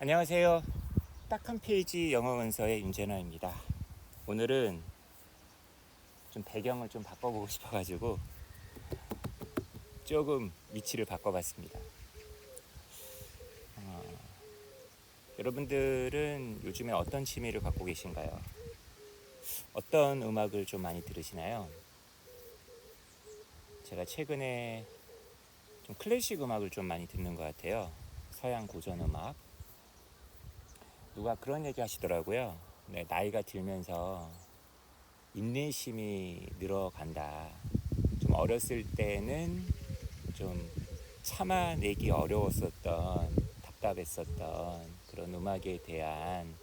안녕하세요. 딱 한 페이지 영어 원서의 윤재너입니다. 오늘은 좀 배경을 좀 바꿔보고 싶어가지고 조금 위치를 바꿔봤습니다. 여러분들은 요즘에 어떤 취미를 갖고 계신가요? 어떤 음악을 좀 많이 들으시나요? 제가 최근에 좀 클래식 음악을 좀 많이 듣는 것 같아요. 서양 고전 음악. 누가 그런 얘기 하시더라고요. 네, 나이가 들면서 인내심이 늘어간다. 좀 어렸을 때는 좀 참아내기 어려웠었던, 답답했었던 그런 음악에 대한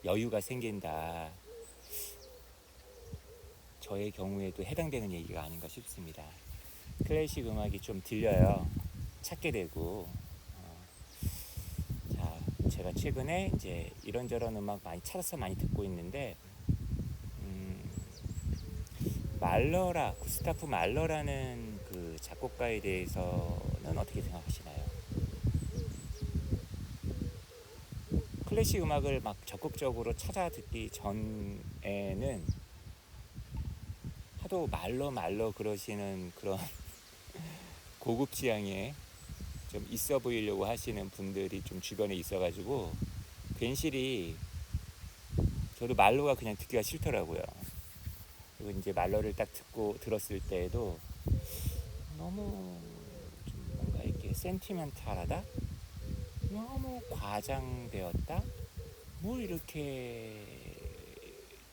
여유가 생긴다. 저의 경우에도 해당되는 얘기가 아닌가 싶습니다. 클래식 음악이 좀 들려요. 찾게 되고. 자, 제가 최근에 이제 이런저런 음악 많이 찾아서 많이 듣고 있는데, 말러라, 구스타프 말러라는 그 작곡가에 대해서는 어떻게 생각하시나요? 클래식 음악을 막 적극적으로 찾아 듣기 전에는 하도 말러 그러시는 그런 고급 지향에 좀 있어 보이려고 하시는 분들이 좀 주변에 있어가지고 괜시리 저도 말러가 그냥 듣기가 싫더라고요. 그리고 이제 말러를 딱 듣고 들었을 때에도 너무 좀 뭔가 이렇게 센티멘탈하다? 너무 과장되었다? 뭘 이렇게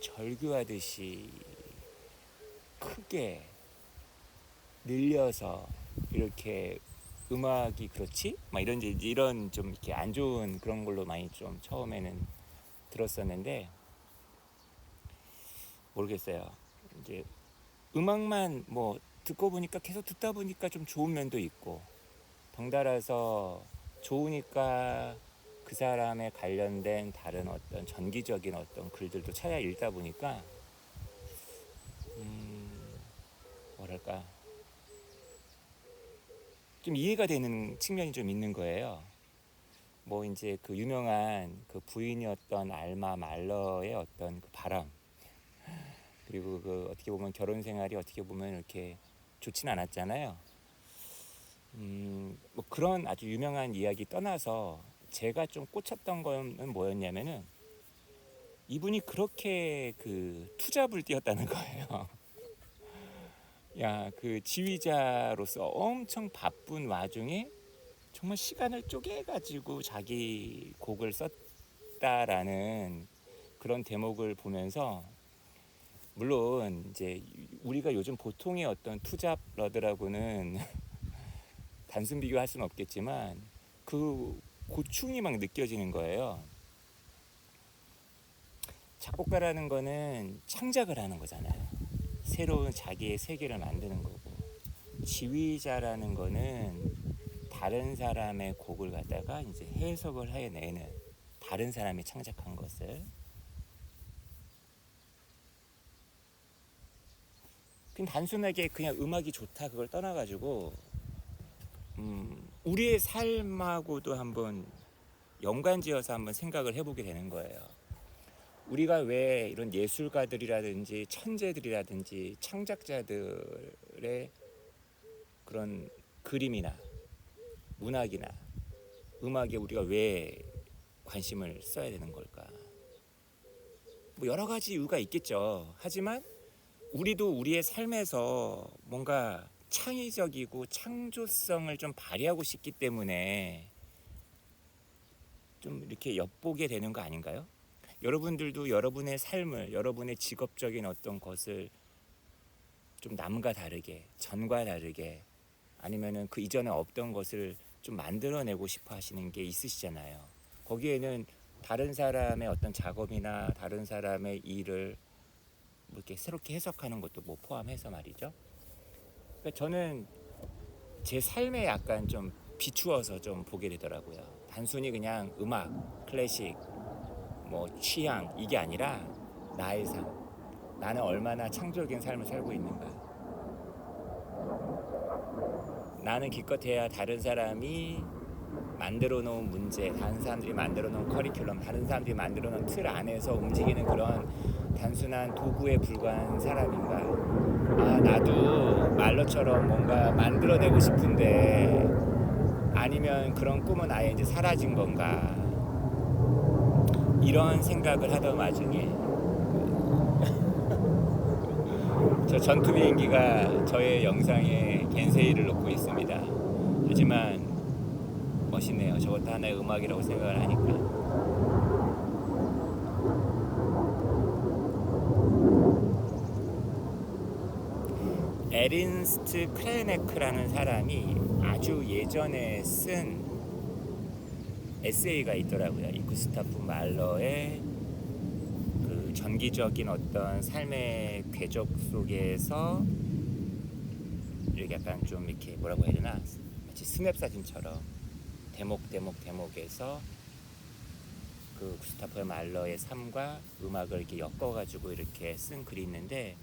절규하듯이 크게 늘려서 이렇게 음악이 그렇지? 막 이런 좀 이렇게 안 좋은 그런 걸로 많이 좀 처음에는 들었었는데 모르겠어요. 이제 음악만 뭐 듣고 보니까 계속 듣다 보니까 좀 좋은 면도 있고 덩달아서 좋으니까 그 사람에 관련된 다른 어떤 전기적인 어떤 글들도 찾아 읽다 보니까 뭐랄까 좀 이해가 되는 측면이 좀 있는 거예요. 뭐 이제 그 유명한 그 부인이었던 알마 말러의 어떤 그 바람, 그리고 그 어떻게 보면 결혼 생활이 어떻게 보면 이렇게 좋진 않았잖아요. 뭐 그런 아주 유명한 이야기 떠나서 제가 좀 꽂혔던 거는 뭐였냐면은 이분이 그렇게 그 투잡을 뛰었다는 거예요. 야, 그 지휘자로서 엄청 바쁜 와중에 정말 시간을 쪼개가지고 자기 곡을 썼다라는 그런 대목을 보면서 물론 이제 우리가 요즘 보통의 어떤 투잡 러드라고는 단순 비교할 수는 없겠지만 그 고충이 막 느껴지는 거예요. 작곡가라는 거는 창작을 하는 거잖아요. 새로운 자기의 세계를 만드는 거고, 지휘자라는 거는 다른 사람의 곡을 갖다가 이제 해석을 해내는, 다른 사람이 창작한 것을 그냥 단순하게 그냥 음악이 좋다 그걸 떠나가지고 우리의 삶하고도 한번 연관지어서 한번 생각을 해보게 되는 거예요. 우리가 왜 이런 예술가들이라든지 천재들이라든지 창작자들의 그런 그림이나 문학이나 음악에 우리가 왜 관심을 써야 되는 걸까? 뭐 여러 가지 이유가 있겠죠. 하지만 우리도 우리의 삶에서 뭔가 창의적이고 창조성을 좀 발휘하고 싶기 때문에 좀 이렇게 엿보게 되는 거 아닌가요? 여러분들도 여러분의 삶을, 여러분의 직업적인 어떤 것을 좀 남과 다르게, 전과 다르게, 아니면은 그 이전에 없던 것을 좀 만들어내고 싶어 하시는 게 있으시잖아요. 거기에는 다른 사람의 어떤 작업이나 다른 사람의 일을 뭐 이렇게 새롭게 해석하는 것도 뭐 포함해서 말이죠. 그러니까 저는 제 삶에 약간 좀 비추어서 좀 보게 되더라고요. 단순히 그냥 음악, 클래식, 뭐 취향 이게 아니라 나의 삶. 나는 얼마나 창조적인 삶을 살고 있는가. 나는 기껏해야 다른 사람이 만들어 놓은 문제, 다른 사람들이 만들어 놓은 커리큘럼, 다른 사람들이 만들어 놓은 틀 안에서 움직이는 그런 단순한 도구에 불과한 사람인가? 아, 나도 말로처럼 뭔가 만들어내고 싶은데, 아니면 그런 꿈은 아예 이제 사라진 건가? 이런 생각을 하던 와중에 저 전투 비행기가 저의 영상에 겐세이를 놓고 있습니다. 하지만 멋있네요. 저것도 하나의 음악이라고 생각을 하니까. 에린스트 크레네크라는 사람이 아주 예전에 쓴 에세이가 있더라고요. 이 구스타프 말러의 그 전기적인 어떤 삶의 궤적 속에서 이렇게 약간 좀 이렇게 뭐라고 해야 되나, 마치 스냅 사진처럼 대목에서 그 구스타프 말러의 삶과 음악을 이렇게 엮어가지고 이렇게 쓴 글이 있는데,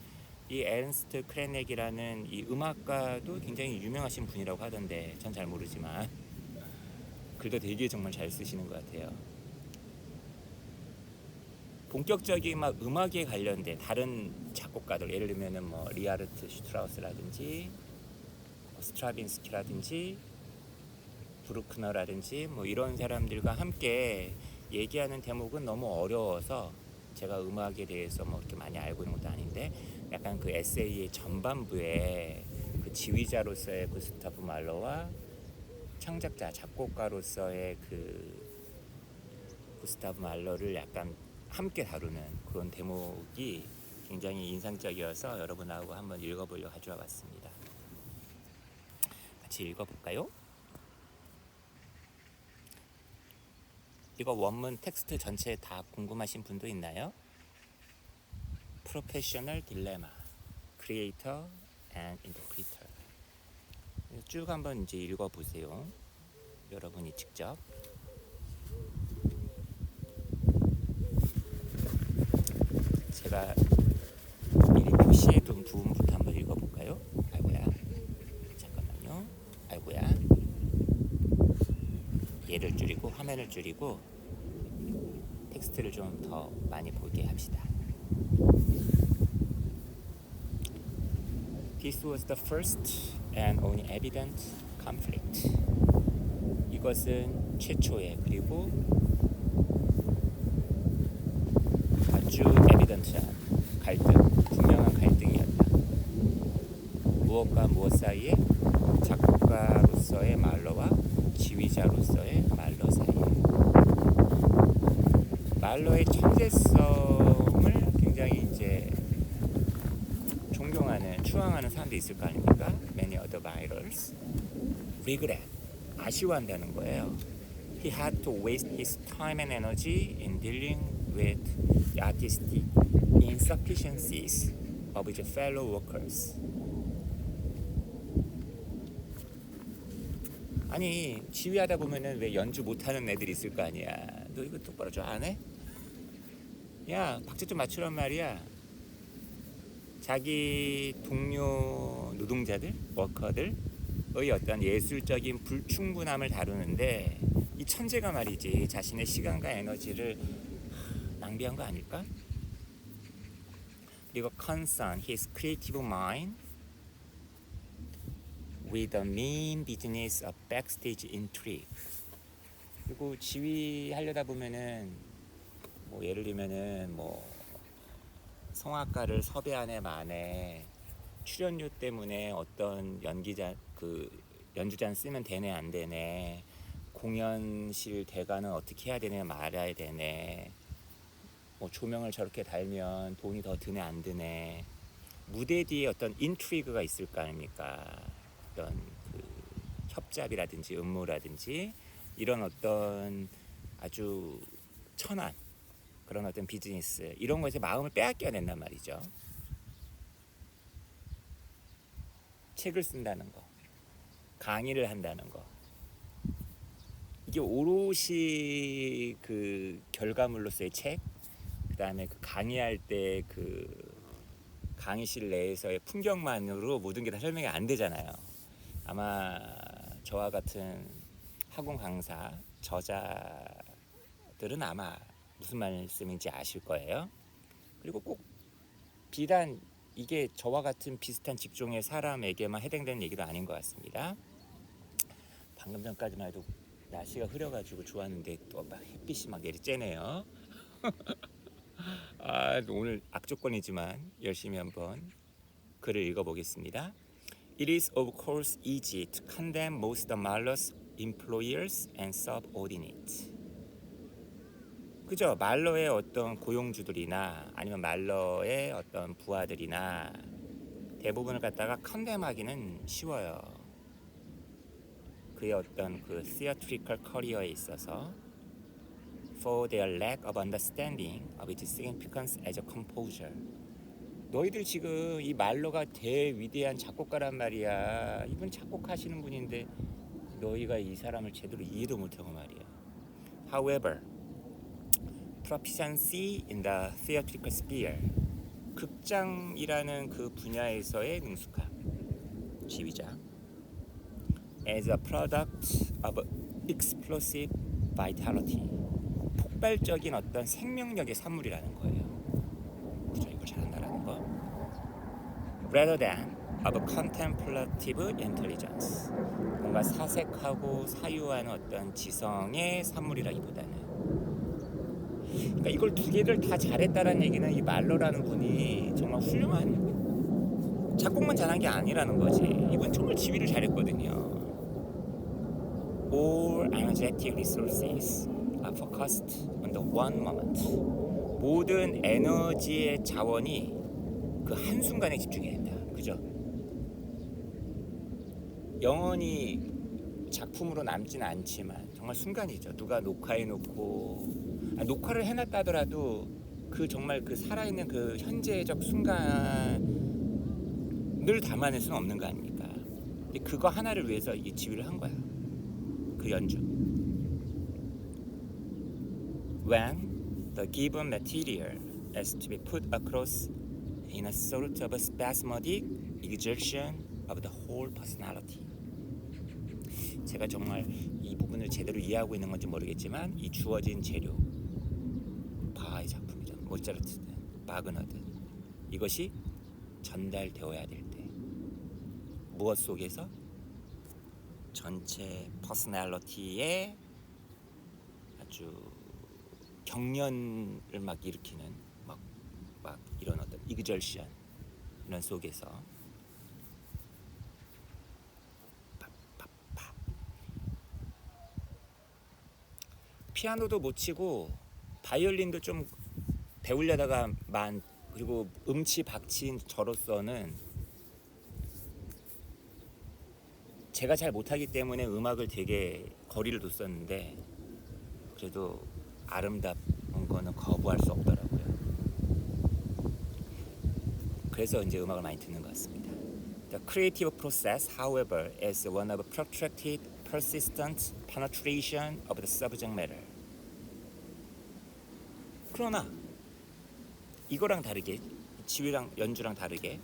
이 에른스트 크레넥이라는 이 음악가도 굉장히 유명하신 분이라고 하던데 전 잘 모르지만 글도 되게 정말 잘 쓰시는 것 같아요. 본격적인 막 음악에 관련된 다른 작곡가들, 예를 들면은 뭐 리하르트 슈트라우스라든지 스트라빈스키라든지 브루크너라든지 뭐 이런 사람들과 함께 얘기하는 대목은 너무 어려워서 제가 음악에 대해서 뭐 이렇게 많이 알고 있는 것도 아닌데, 약간 그 에세이의 전반부에 그 지휘자로서의 구스타프 말러와 창작자 작곡가로서의 그 구스타프 말러를 약간 함께 다루는 그런 대목이 굉장히 인상적이어서 여러분하고 한번 읽어보려고 가져와 봤습니다. 같이 읽어볼까요? 이거 원문 텍스트 전체 다 궁금하신 분도 있나요? Professional Dilemma, Creator and Interpreter. 쭉 한번 이제 읽어보세요. 여러분이 직접. 제가 미리 표시해둔 부분부터 한번 읽어볼까요? 아이고야, 잠깐만요. 아이고야, 얘를 줄이고 화면을 줄이고 텍스트를 좀 더 많이 보게 합시다. This was the first and only evident conflict. 이것은 최초의 그리고 아주 에비던트한 갈등, 분명한 갈등이었다. 무엇과 무엇 사이에? 작곡가로서의 말러와 지휘자로서의 말러 사이에. 말러의 천재성을 굉장히 이제 존경하는, 추앙하는 사람도 있을 거 아닙니까? Many other writers regret, 아쉬워한다는 거예요. He had to waste his time and energy in dealing with the artistic insufficiencies of his fellow workers. 아니, 지휘하다 보면은 왜 연주 못하는 애들이 있을 거 아니야. 너 이거 똑바로 좀 안 해? 야, 박자 좀 맞추란 말이야. 자기 동료 노동자들, 워커들의 어떤 예술적인 불충분함을 다루는데 이 천재가 말이지 자신의 시간과 에너지를 낭비한 거 아닐까? 그리고 concern his creative mind with the mean business of backstage intrigue. 그리고 지휘하려다 보면은 뭐 예를 들면은 뭐 성악가를 섭외하네 마네, 출연료 때문에 어떤 연주자는 쓰면 되네 안 되네, 공연실 대가는 어떻게 해야 되네 말아야 되네, 뭐 조명을 저렇게 달면 돈이 더 드네 안 드네, 무대 뒤에 어떤 인트리그가 있을 거 아닙니까? 어떤 그 협잡이라든지 음모라든지 이런 어떤 아주 천한 그런 어떤 비즈니스, 이런 것에 마음을 빼앗겨야 된단 말이죠. 책을 쓴다는 거, 강의를 한다는 거, 이게 오롯이 그 결과물로서의 책, 그 다음에 그 강의할 때 그 강의실 내에서의 풍경만으로 모든 게 다 설명이 안 되잖아요. 아마 저와 같은 학원 강사, 저자들은 아마 무슨 말씀인지 아실 거예요. 그리고 꼭 비단 이게 저와 같은 비슷한 직종의 사람에게만 해당되는 얘기도 아닌 것 같습니다. 방금 전까지만 해도 날씨가 흐려가지고 좋았는데 또 막 햇빛이 막 내리쬐네요. 오늘 악조건이지만 열심히 한번 글을 읽어보겠습니다. It is of course easy to condemn most Marlowe's employers and subordinates. 그죠? 말러의 어떤 고용주들이나 아니면 말러의 어떤 부하들이나 대부분을 갖다가 컨뎀하기는 쉬워요. 그의 어떤 그 theatrical 커리어에 있어서 for their lack of understanding of its significance as a composer. 너희들 지금 이 말러가 대위대한 작곡가란 말이야. 이분 작곡하시는 분인데 너희가 이 사람을 제대로 이해도 못하고 말이야. However, proficiency in the theatrical sphere, 극장이라는 그 분야에서의 능숙함, 지휘자, as a product of explosive vitality, 폭발적인 어떤 생명력의 산물이라는 거예요. 그죠? 이걸 잘한다라는 거. Rather than of contemplative intelligence, 뭔가 사색하고 사유하는 어떤 지성의 산물이라기보다는. 그러니까 이걸 두 개를 다 잘했다라는 얘기는 이 말러라는 분이 정말 훌륭한 작곡만 잘한 게 아니라는 거지. 이분 정말 지휘를 잘했거든요. All energetic resources are focused on the one moment. 모든 에너지의 자원이 그 한순간에 집중해야 된다. 그죠? 영원히 작품으로 남지는 않지만 정말 순간이죠. 누가 녹화해놓고 녹화를 해놨다 하더라도 그 정말 그 살아있는 그 현재적 순간을 담아낼 수는 없는 거 아닙니까? 근데 그거 하나를 위해서 이 지휘를 한 거야. 그 연주. When the given material is to be put across in a sort of a spasmodic exertion of the whole personality. 제가 정말 이 부분을 제대로 이해하고 있는 건지 모르겠지만 이 주어진 재료, 바하의 작품이든 모차르트든 바그너든 이것이 전달되어야 될 때 무엇 속에서? 전체 퍼스널리티의 아주 경련을 막 일으키는 막 이런 어떤 이그절션 이런 속에서 피아노도 못 치고 바이올린도 좀 배우려다가 그리고 음치 박치인 저로서는 제가 잘 못하기 때문에 음악을 되게 거리를 뒀었는데 그래도 아름다운 거는 거부할 수 없더라고요. 그래서 이제 음악을 많이 듣는 것 같습니다. The creative process, however, is one of protracted, persistent penetration of the subject matter. 그러나 이거랑 다르게 지휘랑 연주랑 다르게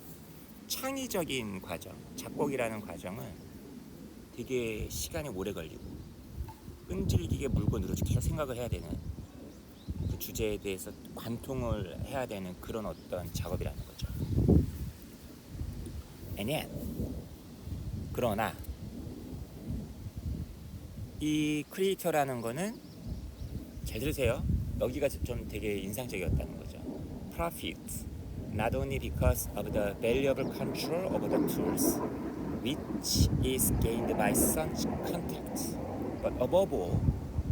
창의적인 과정, 작곡이라는 과정은 되게 시간이 오래 걸리고 끈질기게 물고 늘어지고 계속 생각을 해야 되는 그 주제에 대해서 관통을 해야 되는 그런 어떤 작업이라는 거죠. And yet, 그러나 이 크리에이터라는 거는 잘 들으세요. 여기가 좀 되게 인상적이었다는 거죠. Profit, not only because of the valuable control over the tools, which is gained by such contact, but above all,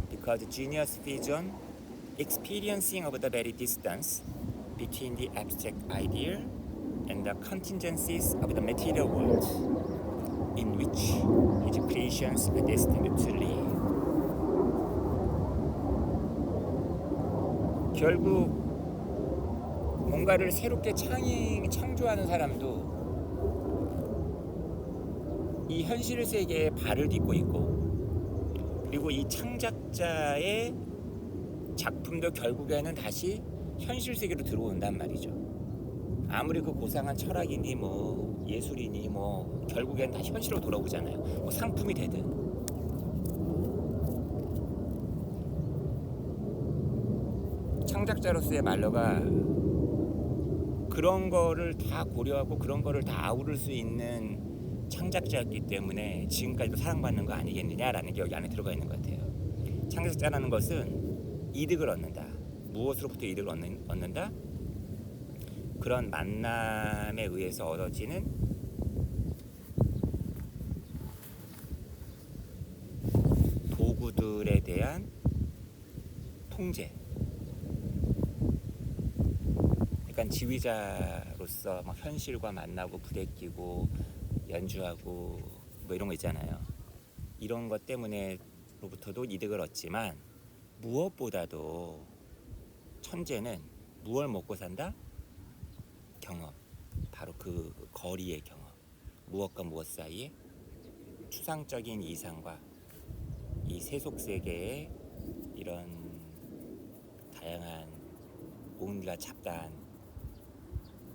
because genius vision, experiencing of the very distance between the abstract idea and the contingencies of the material world, in which his creations are destined to live. 결국 뭔가를 새롭게 창조하는 사람도 이 현실 세계에 발을 딛고 있고 그리고 이 창작자의 작품도 결국에는 다시 현실 세계로 들어온단 말이죠. 아무리 그 고상한 철학이니 뭐 예술이니 뭐 결국엔 다시 현실로 돌아오잖아요. 뭐 상품이 되든. 창작자로서의 말러가 그런 거를 다 고려하고 그런 거를 다 아우를 수 있는 창작자였기 때문에 지금까지도 사랑받는 거 아니겠느냐라는 게 여기 안에 들어가 있는 것 같아요. 창작자라는 것은 이득을 얻는다. 무엇으로부터 이득을 얻는다? 그런 만남에 의해서 얻어지는 도구들에 대한 통제. 약간 지휘자로서 막 현실과 만나고 부대끼고 연주하고 뭐 이런 거 있잖아요. 이런 것 때문에로부터도 이득을 얻지만 무엇보다도 천재는 무엇을 먹고 산다? 경험. 바로 그 거리의 경험. 무엇과 무엇 사이에 추상적인 이상과 이 세속세계의 이런 다양한 온갖 잡다한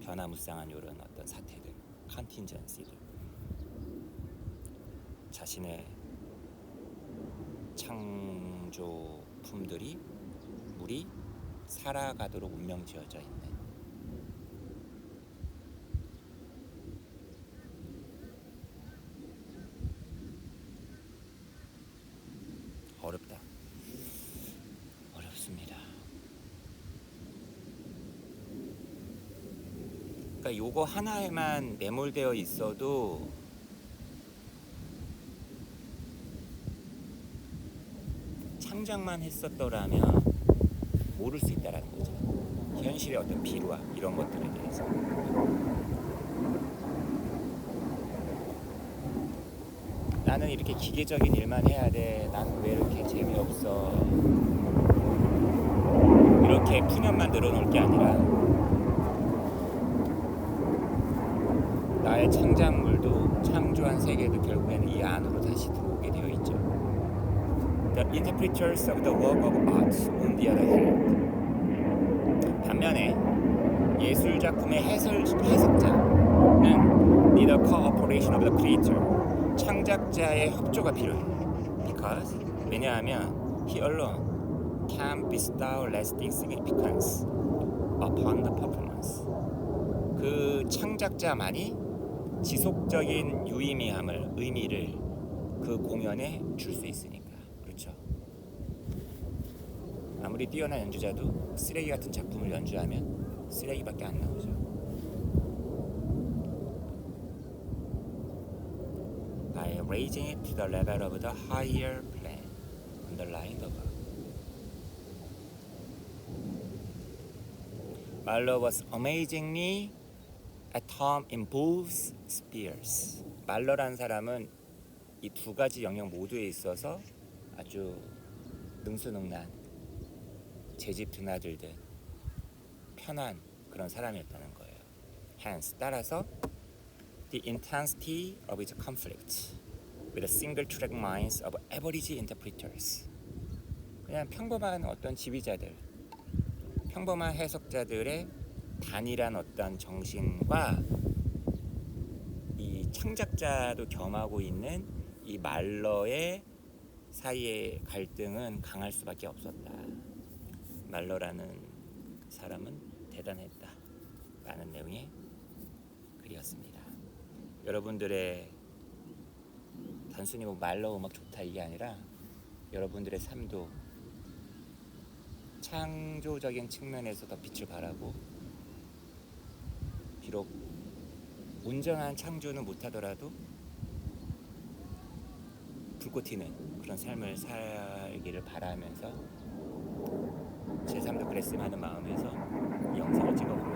변화무쌍한 이런 어떤 사태들, 컨틴전시들, 자신의 창조품들이 물이 살아가도록 운명지어져 있는 어렵습니다. 그러니까 요거 하나에만 매몰되어 있어도 창작만 했었더라면 모를 수 있다라는 거죠. 현실의 어떤 비루와 이런 것들에 대해서. 나는 이렇게 기계적인 일만 해야 돼. 나는 왜 이렇게 재미없어. 이렇게 푸념만 늘어놓을 게 아니라 나의 창작물도 창조한 세계도 결국에는 이 안으로 다시 들어오게 되어 있죠. The interpreters of the work of art, on the other hand. 반면에 예술 작품의 해석자는 need a cooperation of the creator. 창작자의 협조가 필요해. Because 왜냐하면 he alone can bestow lasting significance upon the performance. 그 창작자만이 지속적인 의미를 그 공연에 줄 수 있으니까. 그렇죠. 아무리 뛰어난 연주자도 쓰레기 같은 작품을 연주하면 쓰레기밖에 안 나오죠. By raising it to the level of the higher plane, underlying the work. Marlowe was amazingly at home in both spheres. 말러라는 사람은 이 두 가지 영역 모두에 있어서 아주 능수능란, 제집 드나들듯 편한 그런 사람이었다는 거예요. Hence, 따라서 the intensity of its conflict with the single-track minds of average interpreters. 그냥 평범한 어떤 지휘자들, 평범한 해석자들의 단일한 어떤 정신과 이 창작자도 겸하고 있는 이 말러의 사이의 갈등은 강할 수밖에 없었다. 말러라는 사람은 대단했다 라는 내용의 글이었습니다. 여러분들의 단순히 뭐 말러 음악 좋다 이게 아니라 여러분들의 삶도 창조적인 측면에서 더 빛을 발하고, 비록 온전한 창조는 못하더라도 불꽃 튀는 그런 삶을 살기를 바라면서 제 삶도 그랬으면 하는 마음에서 이 영상을 찍어봅니다.